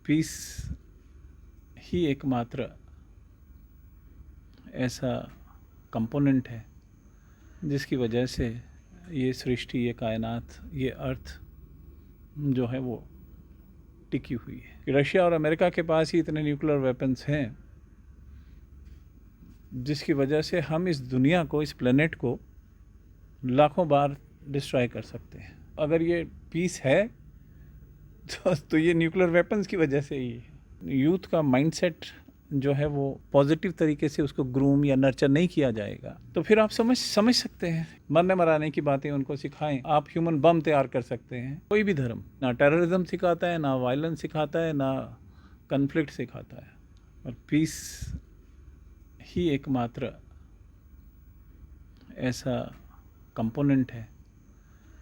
Piece ही एकमात्र ऐसा component है जिसकी वजह से ये सृष्टि, ये कायनात, ये अर्थ जो है वो टिकी हुई है। रशिया और अमेरिका के पास ही इतने न्यूक्लियर वेपन्स हैं जिसकी वजह से हम इस दुनिया को, इस प्लेनेट को लाखों बार डिस्ट्रॉय कर सकते हैं। अगर ये पीस है तो ये न्यूक्लियर वेपन्स की वजह से ही है। यूथ का माइंडसेट जो है वो पॉजिटिव तरीके से उसको ग्रूम या नर्चर नहीं किया जाएगा तो फिर आप समझ सकते हैं। मरने मराने की बातें उनको सिखाएं। आप ह्यूमन बम तैयार कर सकते हैं। कोई भी धर्म ना टेररिज्म सिखाता है, ना वायलेंस सिखाता है, ना कन्फ्लिक्ट सिखाता है, और पीस ही एकमात्र ऐसा कंपोनेंट है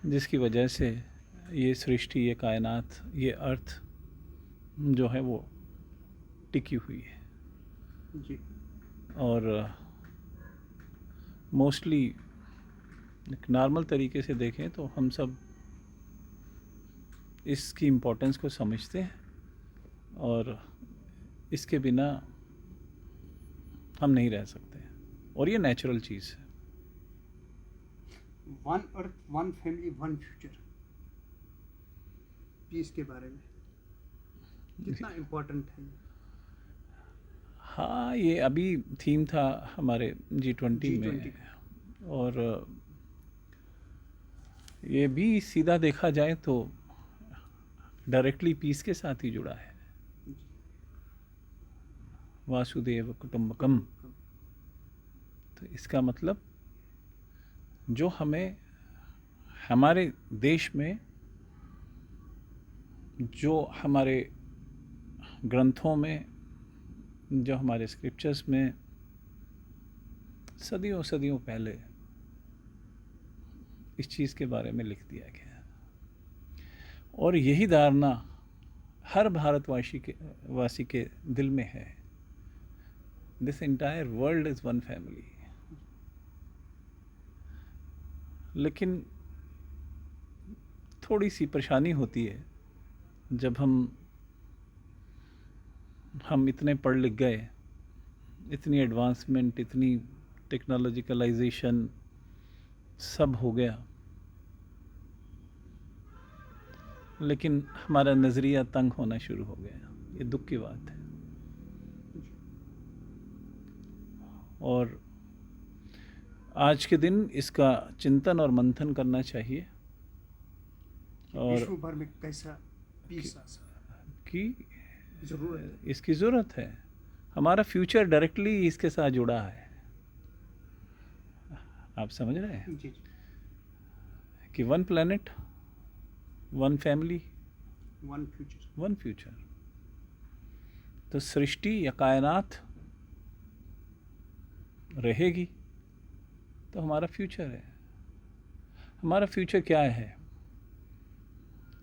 जिसकी वजह से ये सृष्टि, ये कायनात, ये अर्थ जो है वो टिकी हुई है। जी। और मोस्टली एक नॉर्मल तरीके से देखें तो हम सब इसकी इम्पोर्टेंस को समझते हैं और इसके बिना हम नहीं रह सकते, और ये नेचुरल चीज़ है। One earth, one family, one future, peace के बारे में कितना इम्पोर्टेंट है? हाँ, ये अभी थीम था हमारे G20 में, और ये भी सीधा देखा जाए तो डायरेक्टली पीस के साथ ही जुड़ा है। वासुदेव कुटुंबकम। तो इसका मतलब जो हमें हमारे देश में, जो हमारे ग्रंथों में, जो हमारे स्क्रिप्चर्स में सदियों सदियों पहले इस चीज़ के बारे में लिख दिया गया है, और यही धारणा हर वासी के दिल में है। This entire world is one family. लेकिन थोड़ी सी परेशानी होती है जब हम इतने पढ़ लिख गए, इतनी एडवांसमेंट, इतनी टेक्नोलॉजिकलाइजेशन सब हो गया, लेकिन हमारा नज़रिया तंग होना शुरू हो गया। ये दुख की बात है। और आज के दिन इसका चिंतन और मंथन करना चाहिए, और विश्व भर में कैसा पीस की जरूरत इसकी ज़रूरत है। हमारा फ्यूचर डायरेक्टली इसके साथ जुड़ा है। आप समझ रहे हैं जी। कि one planet, one family, one future, one future. तो सृष्टि या कायनात रहेगी तो हमारा फ्यूचर है। हमारा फ्यूचर क्या है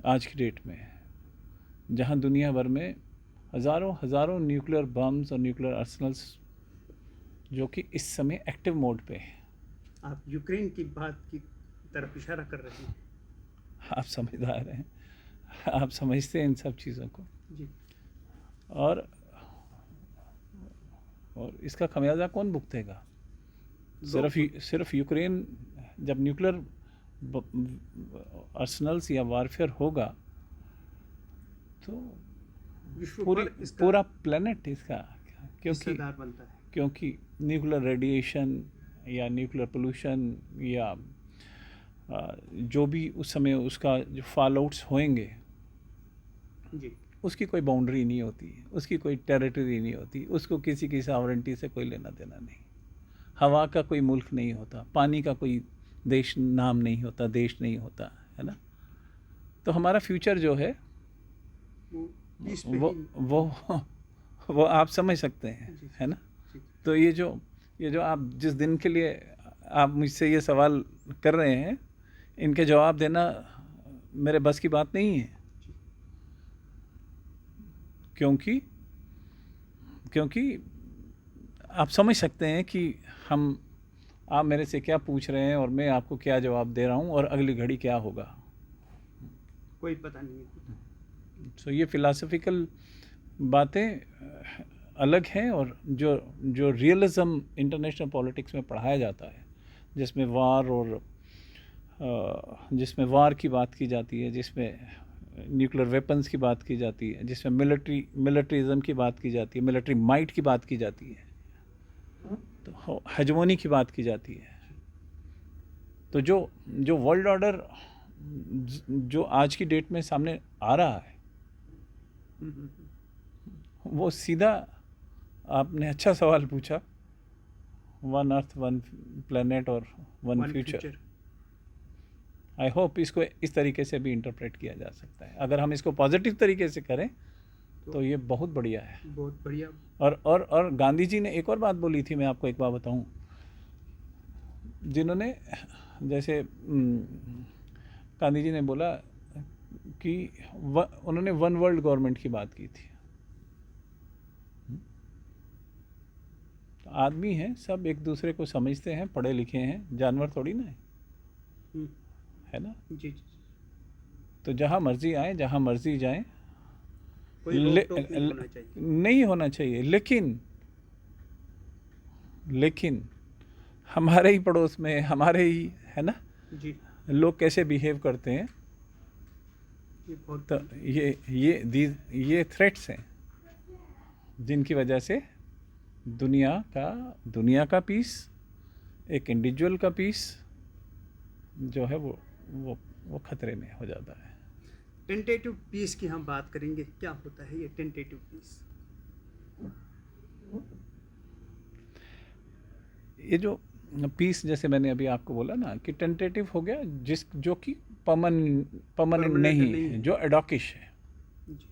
आज की डेट में, जहां दुनिया भर में हज़ारों न्यूक्लियर बम्स और न्यूक्लियर आर्सेनल्स जो कि इस समय एक्टिव मोड पे है। आप यूक्रेन की बात की तरफ इशारा कर रहे हैं। आप समझदार हैं, आप समझते हैं इन सब चीज़ों को। जी। और इसका खमियाजा कौन भुगतेगा? सिर्फ यूक्रेन जब न्यूक्लियर आर्सेनल्स या वारफेयर होगा तो पूरा प्लेनेट इसका हिस्सेदार बनता है। क्योंकि न्यूक्लियर रेडिएशन या न्यूक्लियर पोल्यूशन या जो भी उस समय उसका जो फॉल आउट्स होंगे, जी। उसकी कोई बाउंड्री नहीं होती, उसकी कोई टेरिटरी नहीं होती, उसको किसी की सॉवरेंटी से कोई लेना देना नहीं। हवा का कोई मुल्क नहीं होता, पानी का कोई देश नाम नहीं होता, देश नहीं होता, है ना। तो हमारा फ्यूचर जो है वो आप समझ सकते हैं, है ना। तो ये जो आप जिस दिन के लिए आप मुझसे ये सवाल कर रहे हैं, इनके जवाब देना मेरे बस की बात नहीं है, क्योंकि आप समझ सकते हैं कि आप मेरे से क्या पूछ रहे हैं और मैं आपको क्या जवाब दे रहा हूँ, और अगली घड़ी क्या होगा कोई पता नहीं है। सो ये फिलासफिकल बातें अलग हैं और जो जो रियलिज्म इंटरनेशनल पॉलिटिक्स में पढ़ाया जाता है, जिसमें जिसमें वार की बात की जाती है, जिसमें न्यूक्लियर वेपन्स की बात की जाती है, जिसमें मिलिट्रिज्म की बात की जाती है, मिलिट्री माइट की बात की जाती है, तो हेजमोनी की बात की जाती है। तो जो वर्ल्ड ऑर्डर जो आज की डेट में सामने आ रहा है, वो सीधा, आपने अच्छा सवाल पूछा, वन अर्थ वन प्लेनेट और वन फ्यूचर। आई होप इसको इस तरीके से भी इंटरप्रेट किया जा सकता है। अगर हम इसको पॉजिटिव तरीके से करें तो ये बहुत बढ़िया है, बहुत बढ़िया। और गांधी जी ने एक और बात बोली थी, मैं आपको एक बात बताऊं, जिन्होंने जैसे गांधी जी ने बोला कि उन्होंने वन वर्ल्ड गवर्नमेंट की बात की थी। तो आदमी हैं, सब एक दूसरे को समझते हैं, पढ़े लिखे हैं, जानवर थोड़ी ना है ना। जी। तो जहाँ मर्जी आए, जहाँ मर्जी जाएं, कोई रोक-टोक नहीं होना चाहिए। नहीं होना चाहिए। लेकिन हमारे ही पड़ोस में, हमारे ही, है ना, जी, लोग कैसे बिहेव करते हैं, ये बहुत, तो ये थ्रेट्स हैं जिनकी वजह से दुनिया का पीस, एक इंडिविजुअल का पीस जो है वो खतरे में हो जाता है। टेंटेटिव पीस की हम बात करेंगे। क्या होता है ये टेंटेटिव पीस? ये जो पीस, जैसे मैंने अभी आपको बोला ना कि टेंटेटिव हो गया जो कि परमानेंट नहीं है, जो एडॉकिश है। जी।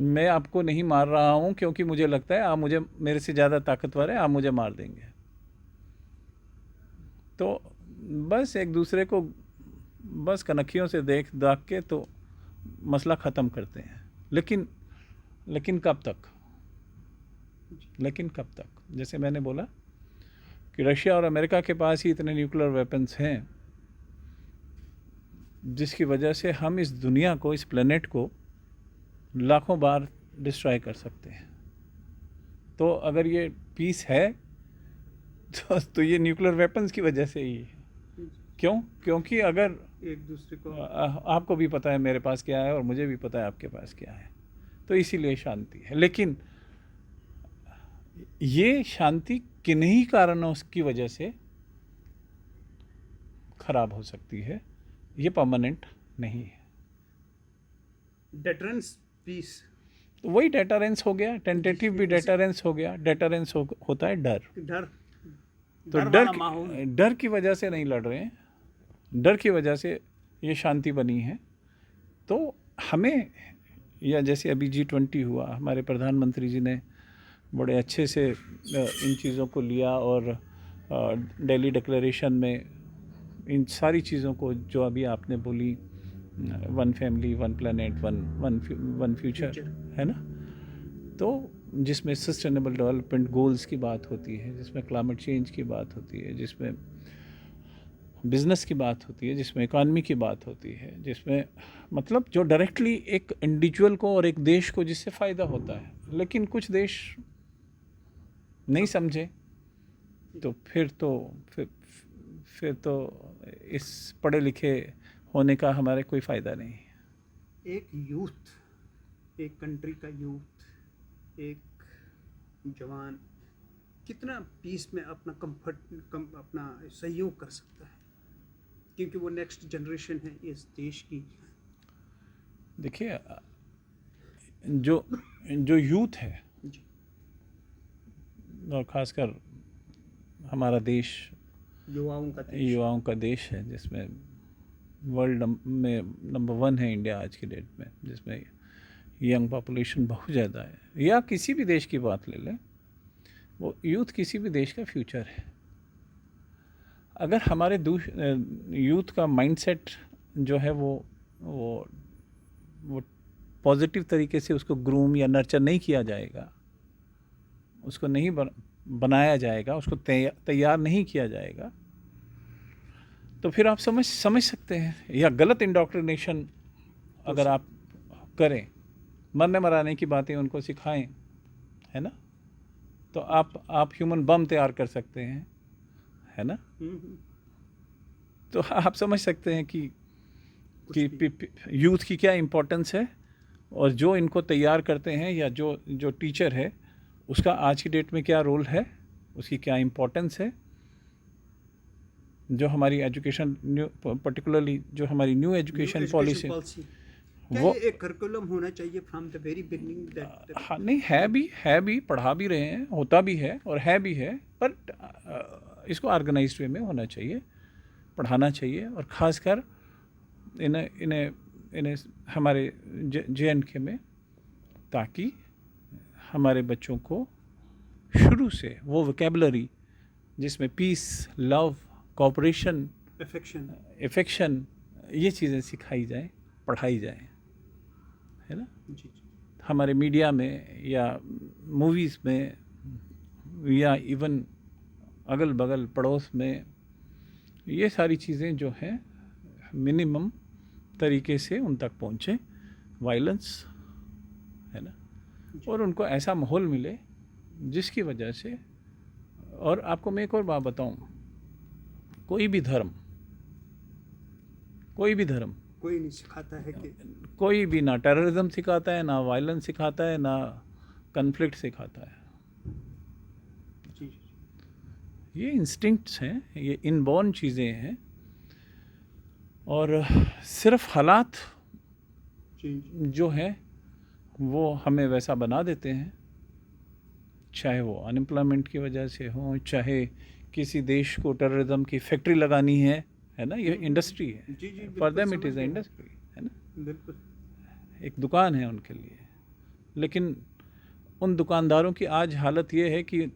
मैं आपको नहीं मार रहा हूं क्योंकि मुझे लगता है आप मेरे से ज़्यादा ताकतवर है, आप मुझे मार देंगे। तो बस एक दूसरे को बस कनखियों से देख के तो मसला ख़त्म करते हैं। लेकिन कब तक? जैसे मैंने बोला कि रशिया और अमेरिका के पास ही इतने न्यूक्लियर वेपन्स हैं जिसकी वजह से हम इस दुनिया को, इस प्लेनेट को लाखों बार डिस्ट्रॉय कर सकते हैं। तो अगर ये पीस है तो ये न्यूक्लियर वेपन्स की वजह से ही है। क्योंकि अगर एक दूसरे को, आपको भी पता है मेरे पास क्या है और मुझे भी पता है आपके पास क्या है, तो इसीलिए शांति है। लेकिन ये शांति किन्हीं कारणों की वजह से खराब हो सकती है, ये परमानेंट नहीं है। डेटरेंस पीस, तो वही डेटरेंस हो गया, टेंटेटिव भी डेटरेंस हो गया। डेटरेंस होता है डर। तो डर की वजह से नहीं लड़ रहे हैं, डर की वजह से ये शांति बनी है। तो हमें, या जैसे अभी G20 हुआ, हमारे प्रधानमंत्री जी ने बड़े अच्छे से इन चीज़ों को लिया और दिल्ली डिक्लेरेशन में इन सारी चीज़ों को जो अभी आपने बोली, one family, one planet, one future, है ना, तो जिसमें सस्टेनेबल डेवलपमेंट गोल्स की बात होती है, जिसमें क्लाइमेट चेंज की बात होती है, जिसमें बिज़नेस की बात होती है, जिसमें इकॉनमी की बात होती है, जिसमें मतलब जो डायरेक्टली एक इंडिविजुअल को और एक देश को जिससे फ़ायदा होता है। लेकिन कुछ देश नहीं समझे तो फिर तो इस पढ़े लिखे होने का हमारे कोई फ़ायदा नहीं। एक यूथ, एक कंट्री का यूथ, एक जवान कितना पीस में अपना अपना सहयोग कर सकता है, क्योंकि वो नेक्स्ट जनरेशन है इस देश की। देखिए, जो यूथ है जी, और ख़ासकर हमारा देश युवाओं का देश है, जिसमें वर्ल्ड में नंबर 1 है इंडिया आज की डेट में, जिसमें यंग पॉपुलेशन बहुत ज़्यादा है। या किसी भी देश की बात ले लें, वो यूथ किसी भी देश का फ्यूचर है। अगर हमारे यूथ का माइंडसेट जो है वो पॉजिटिव तरीके से उसको ग्रूम या नर्चर नहीं किया जाएगा, उसको नहीं बनाया जाएगा, उसको तैयार नहीं किया जाएगा, तो फिर आप समझ सकते हैं। या गलत इंडोक्ट्रिनेशन अगर आप करें मरने मराने की बातें उनको सिखाएं, है ना, तो आप ह्यूमन बम तैयार कर सकते हैं, है ना। तो आप समझ सकते हैं कि यूथ की क्या इम्पोर्टेंस है, और जो इनको तैयार करते हैं या जो टीचर है उसका आज की डेट में क्या रोल है, उसकी क्या इम्पोर्टेंस है। जो हमारी एजुकेशन पर्टिकुलरली जो हमारी न्यू एजुकेशन पॉलिसी वो एक करिकुलम होना चाहिए from the very beginning that. हाँ, नहीं है भी पढ़ा भी रहे हैं, होता भी है और है भी है, पर इसको ऑर्गेनाइज्ड वे में होना चाहिए, पढ़ाना चाहिए। और ख़ासकर इन्हें हमारे JNK में, ताकि हमारे बच्चों को शुरू से वो वोकेबलरी जिसमें पीस, लव, कोऑपरेशन, एफेक्शन, ये चीज़ें सिखाई जाएं, पढ़ाई जाएं, है ना। जी। हमारे मीडिया में या मूवीज़ में या इवन अगल बगल पड़ोस में ये सारी चीज़ें जो हैं मिनिमम तरीके से उन तक पहुँचे, वायलेंस, है ना, और उनको ऐसा माहौल मिले जिसकी वजह से। और आपको मैं एक और बात बताऊं, कोई भी धर्म कोई नहीं सिखाता है कि कोई भी ना टेररिज्म सिखाता है, ना वायलेंस सिखाता है, ना कन्फ्लिक्ट सिखाता है। जी। ये इंस्टिंक्ट्स हैं, ये इनबॉर्न चीज़ें हैं, और सिर्फ हालात जो हैं वो हमें वैसा बना देते हैं, चाहे वो अनएम्प्लॉयमेंट की वजह से हो, चाहे किसी देश को टेररिज्म की फैक्ट्री लगानी है ना, ये इंडस्ट्री है, for them it is a industry, है ना, बिल्कुल एक दुकान है उनके लिए। लेकिन उन दुकानदारों की आज हालत ये है कि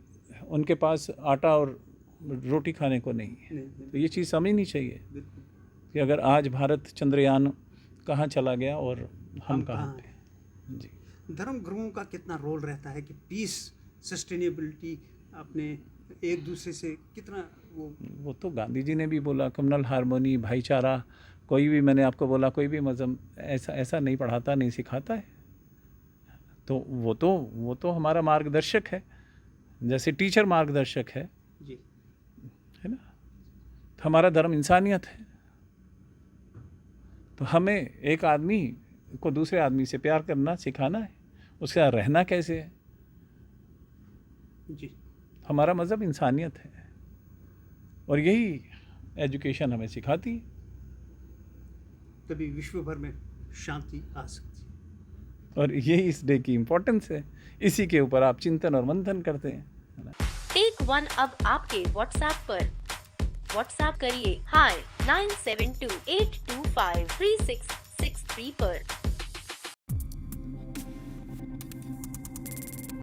उनके पास आटा और रोटी खाने को नहीं है। तो ये चीज़ समझनी चाहिए कि अगर आज भारत चंद्रयान कहाँ चला गया और हम कहाँ पे। जी, धर्म गुरुओं का कितना रोल रहता है कि पीस, सस्टेनेबिलिटी, अपने एक दूसरे से कितना वो तो गांधी जी ने भी बोला, कम्युनल हार्मोनी, भाईचारा। कोई भी, मैंने आपको बोला, कोई भी मज़हब ऐसा नहीं पढ़ाता, नहीं सिखाता है। तो वो तो हमारा मार्गदर्शक है, जैसे टीचर मार्गदर्शक है जी, है ना। तो हमारा धर्म इंसानियत है। तो हमें एक आदमी को दूसरे आदमी से प्यार करना सिखाना है, उसके साथ रहना कैसे है। जी, हमारा मज़हब इंसानियत है, और यही एजुकेशन हमें सिखाती है। तभी विश्व भर में शांति आ सकती है, और यही इस डे की इम्पोर्टेंस है। इसी के ऊपर आप चिंतन और मंथन करते हैं। टेक वन अब आपके WhatsApp पर। WhatsApp करिए hi 9728253663 पर।